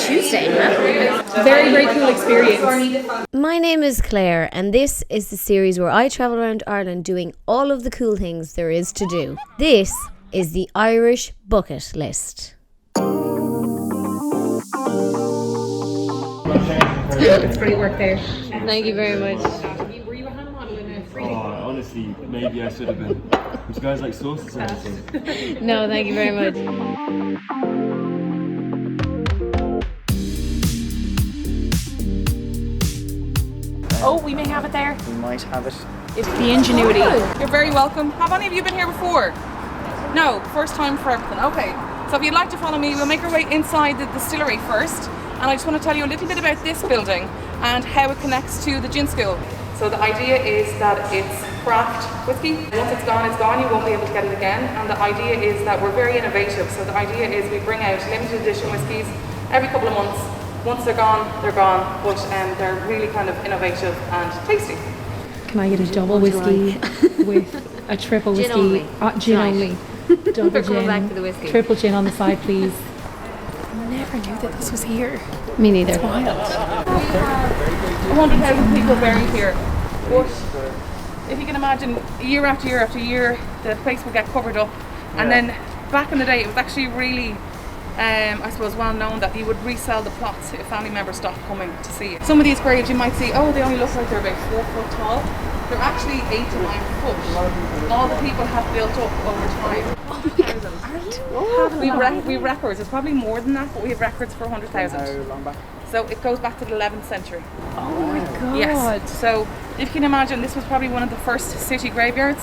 Tuesday, huh? Very, very cool experience. My name is Claire, and this is the series where I travel around Ireland doing all of the cool things there is to do. This is the Irish Bucket List. It's great work there. Thank you very much. Were you a hand model in a free? Honestly, maybe I should have been. Would you guys like sauces or anything? No, thank you very much. Oh, we may have it there. We might have it. It's the ingenuity. You're very welcome. Have any of you been here before? No, first time for everything. Okay, so if you'd like to follow me, we'll make our way inside the distillery first. And I just want to tell you a little bit about this building and how it connects to the gin school. So the idea is that it's craft whiskey. Once it's gone, you won't be able to get it again. And the idea is that we're very innovative. So the idea is we bring out limited edition whiskies every couple of months. Once they're gone, but they're really kind of innovative and tasty. Can I get a double whiskey with a triple whiskey? Gin only. Double We're coming gin, back for the whiskey. triple gin on the side, please. Never knew that this was here. Me neither. Wild. 100,000 people buried here. But if you can imagine, year after year after year, the place would get covered up. And then back in the day, it was actually really, I suppose, well known that you would resell the plots if family members stopped coming to see it. Some of these graves you might see, oh, they only look like they're about 4 foot tall. They're actually 8 to 9 foot. All the people have built up over time. Oh my God. We have records. It's probably more than that, but we have records for 100,000. How long back? So it goes back to the 11th century. Oh my God. Yes. So if you can imagine, this was probably one of the first city graveyards.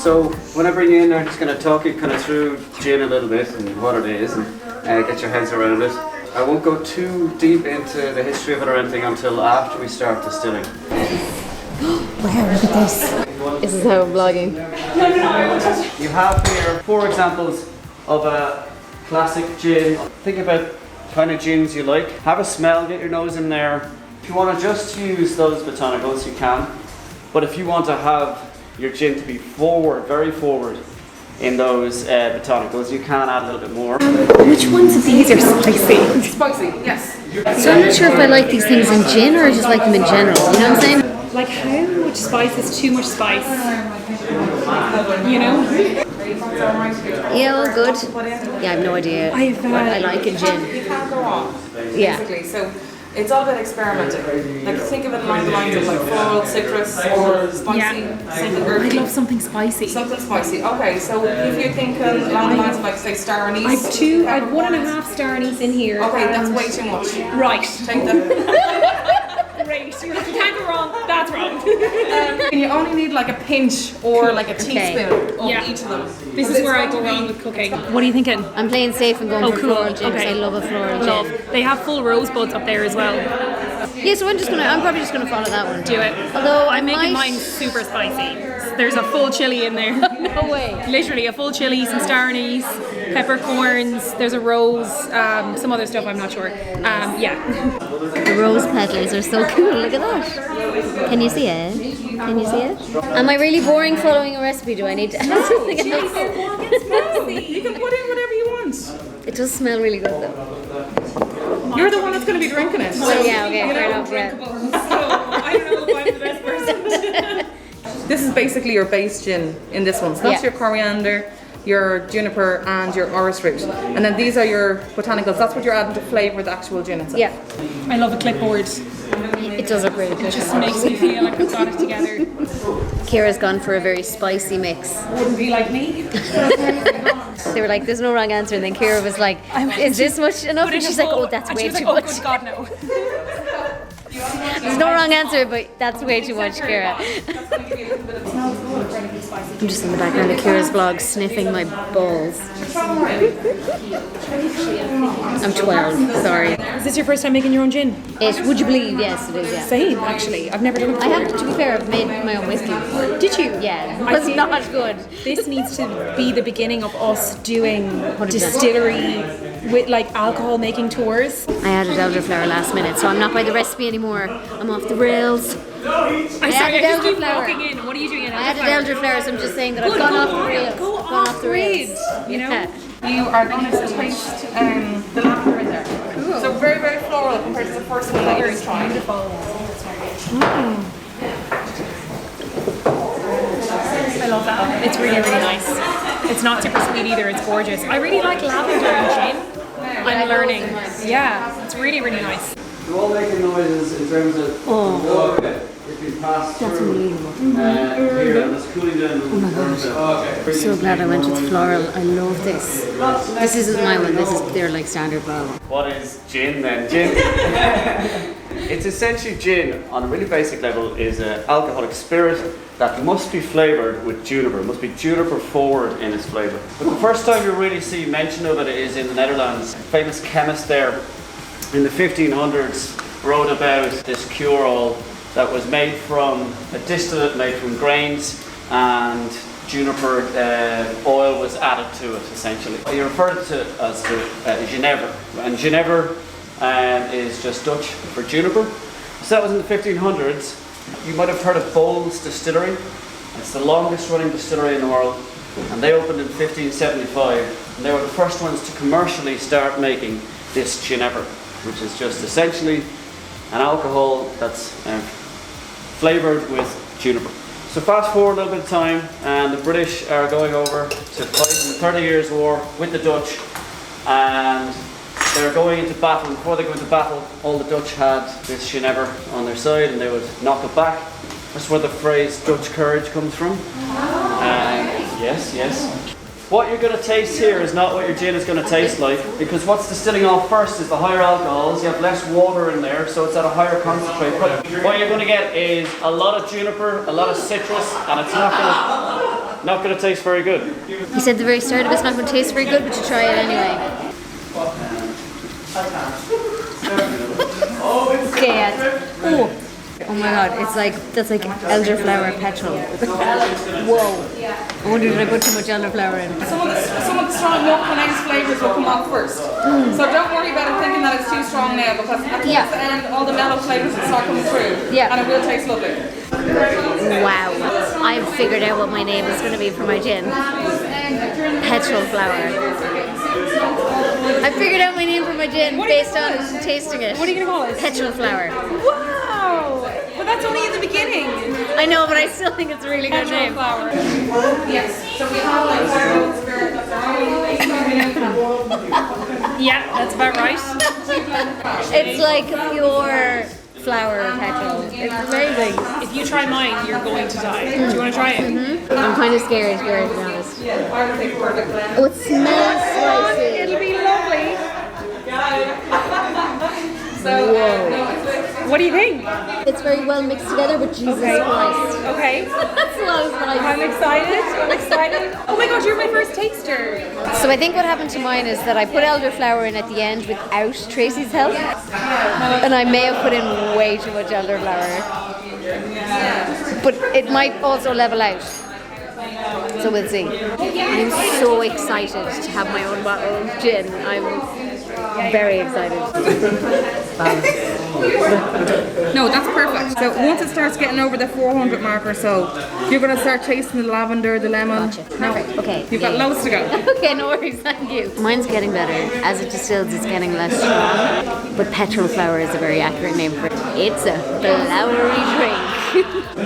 So when I bring you in, I'm just going to talk you kind of through gin a little bit and what it is and get your heads around it. I won't go too deep into the history of it or anything until after we start distilling. Wow, look at this. This is how I'm vlogging. You have here 4 examples of a classic gin. Think about kind of gins you like. Have a smell, get your nose in there. If you want to just use those botanicals, you can. But if you want to have your gin to be forward, very forward in those botanicals, you can add a little bit more. Which ones of these are spicy? Spicy, yes. So I'm not sure if I like these things in gin or I just like them in general. You know what I'm saying? Like how much spice is too much spice? You know? Yeah, all good. Yeah, I have no idea I've, what I like in gin. You can't go wrong, Yeah. basically. So it's all about experimenting. Like think of it along the lines of like floral, citrus, or spicy, something I'd earthy. love something spicy. Something spicy. Okay, so if you're thinking along the lines of like say star anise. I've 1.5 star anise in here. Okay, that's way too much. Right. Take that. Great. You're like, you can't go wrong. That's wrong. And you only need like a pinch or like a teaspoon of Yeah. each of them. This is where I go wrong with cooking. What are you thinking? I'm playing safe and going for cool. floral gin because I love a floral Love. gin. They have full rosebuds up there as well. Yeah, so I'm probably just gonna follow that one. Do it. Although I'm making might- mine super spicy. There's a full chili in there. No way. Literally a full chili, some star anise, peppercorns. There's a rose, some other stuff I'm not sure. Yeah. The rose petals are so cool. Look at that. Can you see it? Can you see it? Am I really boring following a recipe? Do I need to add something else? You can put in whatever you want. It does smell really good though. You're the one that's going to be drinking it. Well, yeah, okay, fair enough, yeah. I don't know if I'm the best person. This is basically your base gin in this one. So that's Yeah. your coriander, your juniper, and your orris root. And then these are your botanicals. That's what you're adding to flavour the actual gin itself. Yeah, I love a clipboard. it does look really good. Just makes me feel like I've got it together. Kira's gone for a very spicy mix. Wouldn't be like me. They were like, there's no wrong answer. And then Kira was like, is this much enough? And she's like, oh, that's and way she was too like, much. Oh, good God, no. There's no wrong answer, but that's way too much, Kira. I'm just in the background of Kira's vlog, sniffing my balls. I'm 12, sorry. Is this your first time making your own gin? Would you believe? Yes, it is, yeah. Same, actually. I've never done it I before. have, to be fair, I've made my own whiskey before. Did you? Yeah, it I was think not good. This needs to be the beginning of us doing distillery with like alcohol making tours. I added elderflower last minute, so I'm not by the recipe anymore. I'm off the rails. I'm sorry, I just keep elderflower. walking in. What are you doing in I added elderflower? elderflower, so I'm just saying that I've gone off the rails. Go I've gone off grid, you know? Yeah. You are going to taste the lavender in there. Cool. So very, very floral compared to the first one that you just tried. I love that. It's really, really nice. It's not super sweet either. It's gorgeous. I really like lavender and gin. I'm learning. Yeah, it's really, really nice. They're all making noises in terms of the water it's been passed through. Here, and it's cooling down. Oh my gosh. I'm so glad I went with floral. I love this. This isn't my one. This is their like standard bottle. What is gin then? Gin. It's essentially gin on a really basic level is an alcoholic spirit that must be flavoured with juniper. It must be juniper forward in its flavour. But the first time you really see mention of it is in the Netherlands. A famous chemist there in the 1500s wrote about this cure-all that was made from a distillate made from grains, and juniper oil was added to it essentially. You refer to it as the Genever, and Genever is just Dutch for juniper. So that was in the 1500s. You might have heard of Bowles Distillery. It's the longest running distillery in the world, and they opened in 1575, and they were the first ones to commercially start making this Genever, which is just essentially an alcohol that's flavoured with juniper. So fast forward a little bit of time, and the British are going over to fight in the 30 Years' War with the Dutch, and they're going into battle. Before they go into battle, all the Dutch had this Genever on their side, and they would knock it back. That's where the phrase Dutch courage comes from. Yes, yes. What you're going to taste here is not what your gin is going to taste like, because what's distilling off first is the higher alcohols. You have less water in there, so it's at a higher concentrate. But what you're going to get is a lot of juniper, a lot of citrus, and it's not going to taste very good. He said at the very start of it's not going to taste very good, but you try it anyway. Okay, Ed. Oh my god, that's like elderflower petrol. Whoa. I wonder did I put too much elderflower in. Some of the strong milk and flavours will come off first. So don't worry about it thinking that it's too strong now, because at the end all the mellow flavours will start coming through. Yeah. And it will taste lovely. Wow. I've figured out what my name is going to be for my gin. Petrol flower. I figured out my name for my gin based on tasting it. What are you going to call it? Petrol flower. Wow! But that's only in the beginning. I know, but I still think it's a really good name. Flower. Yes. So we have like wild spirit that's Yeah, that's about right. It's like pure flower petrol. It's amazing. If you try mine, you're going to die. Do you want to try it? I'm kind of scared, to be honest. Oh, it smells spicy. It'll be lovely. What do you think? It's very well mixed together, but Jesus Christ. Okay. That's a lot of spice. I'm excited. I'm excited. Oh my god, you're my first taster. So I think what happened to mine is that I put elderflower in at the end without Tracy's help, and I may have put in way too much elderflower, but it might also level out. So we'll see. I'm so excited to have my own bottle of gin. I'm very excited. No, that's perfect. So once it starts getting over the 400 mark or so, you're going to start tasting the lavender, the lemon. Gotcha. No, Perfect. Okay. you've got loads to go. Okay, no worries, thank you. Mine's getting better. As it distills, it's getting less strong. But petrol flower is a very accurate name for it. It's a flowery drink,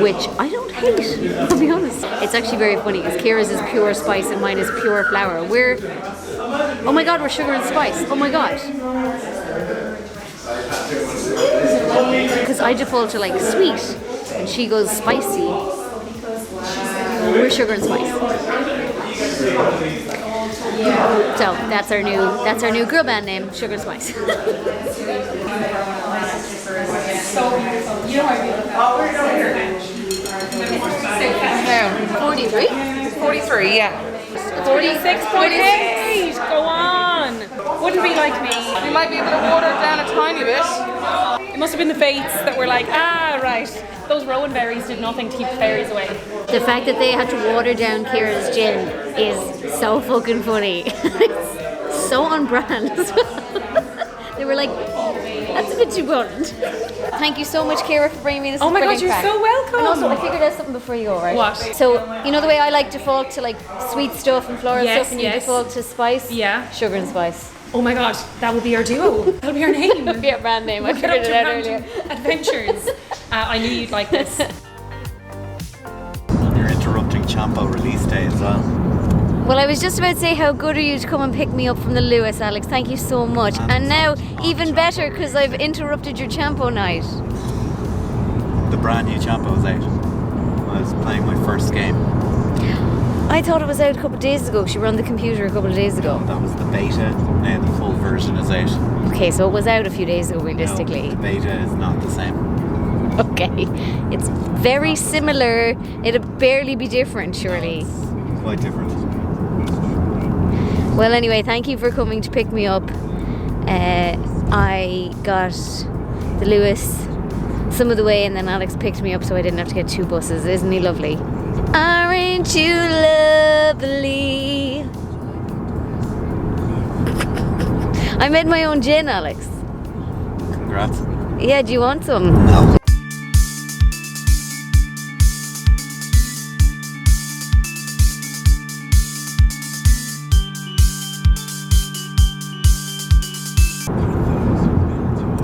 which I don't hate, I'll be honest. It's actually very funny, because Ciara's is pure spice and mine is pure flower. Oh my god, we're sugar and spice. Oh my god. Because I default to like sweet, and she goes spicy. We're sugar and spice. So that's our new girl band name, Sugar and Spice. 43? 43, yeah. 46.8! Go on! Wouldn't be like me. You might be able to water it down a tiny bit. It must have been the fates that were like, right. Those rowan berries did nothing to keep the fairies away. The fact that they had to water down Ciara's gin is so fucking funny. It's so on brand as well. They were like, That's a bit too blunt. Thank you so much, Ciara, for bringing me this. Oh my God, brilliant you're crack. so welcome. And also, I figured out something before you go, right? What? So, you know the way I like default to like sweet stuff and floral Yes, stuff, and you yes. default to spice? Yeah. Sugar and spice. Oh my God, that will be our duo. That'll be our name. That'd be a brand name. I We'll get up figured to it out random earlier. adventures. I knew you'd like this. You're interrupting Champo release day as well. Well, I was just about to say how good are you to come and pick me up from the Lewis, Alex. Thank you so much. And now, even better, because I've interrupted your Champo night. The brand new Champo is out. I was playing my first game. I thought it was out a couple of days ago. She ran the computer a couple of days ago. That was the beta. Now the full version is out. Okay, so it was out a few days ago, realistically. No, the beta is not the same. Okay. It's very similar. It'd barely be different, surely. It's quite different. Well, anyway, thank you for coming to pick me up. I got the Lewis some of the way, and then Alex picked me up so I didn't have to get 2 buses. Isn't he lovely? Aren't you lovely? I made my own gin, Alex. Congrats. Yeah, do you want some? No.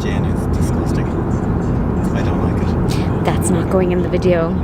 Gin is disgusting. I don't like it. That's not going in the video.